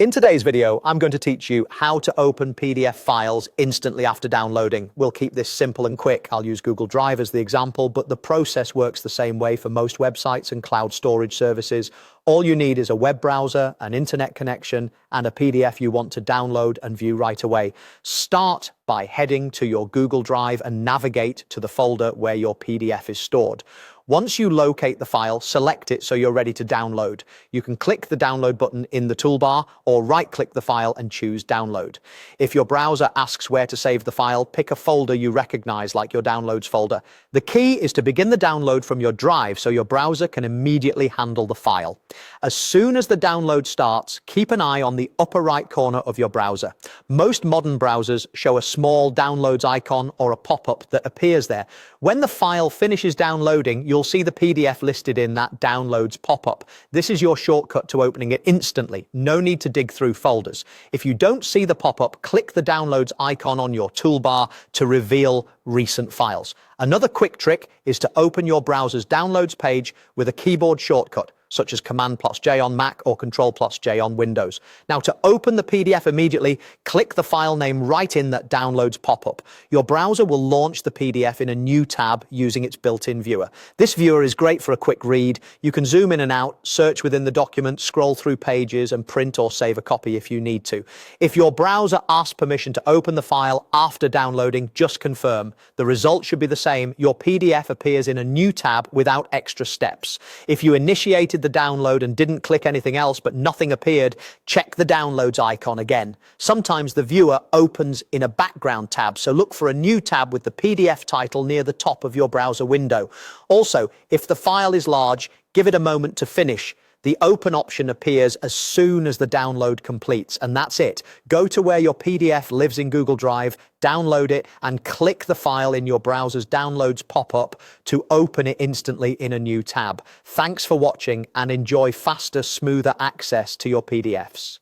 In today's video, I'm going to teach you how to open PDF files instantly after downloading. We'll keep this simple and quick. I'll use Google Drive as the example, but the process works the same way for most websites and cloud storage services. All you need is a web browser, an internet connection, and a PDF you want to download and view right away. Start by heading to your Google Drive and navigate to the folder where your PDF is stored. Once you locate the file, select it so you're ready to download. You can click the download button in the toolbar or right-click the file and choose download. If your browser asks where to save the file, pick a folder you recognize like your downloads folder. The key is to begin the download from your drive so your browser can immediately handle the file. As soon as the download starts, keep an eye on the upper right corner of your browser. Most modern browsers show a small downloads icon or a pop-up that appears there. When the file finishes downloading, you'll see the PDF listed in that downloads pop-up. This is your shortcut to opening it instantly. No need to dig through folders. If you don't see the pop-up, click the downloads icon on your toolbar to reveal recent files. Another quick trick is to open your browser's downloads page with a keyboard shortcut, such as Command+J on Mac or Control+J on Windows. Now, to open the PDF immediately, click the file name right in that downloads pop-up. Your browser will launch the PDF in a new tab using its built-in viewer. This viewer is great for a quick read. You can zoom in and out, search within the document, scroll through pages, and print or save a copy if you need to. If your browser asks permission to open the file after downloading, just confirm. The result should be the same. Your PDF appears in a new tab without extra steps. If you initiated the download and didn't click anything else but nothing appeared, check the downloads icon again. Sometimes the viewer opens in a background tab, so look for a new tab with the PDF title near the top of your browser window. Also, if the file is large, give it a moment to finish. The open option appears as soon as the download completes, and that's it. Go to where your PDF lives in Google Drive, download it, and click the file in your browser's downloads pop-up to open it instantly in a new tab. Thanks for watching and enjoy faster, smoother access to your PDFs.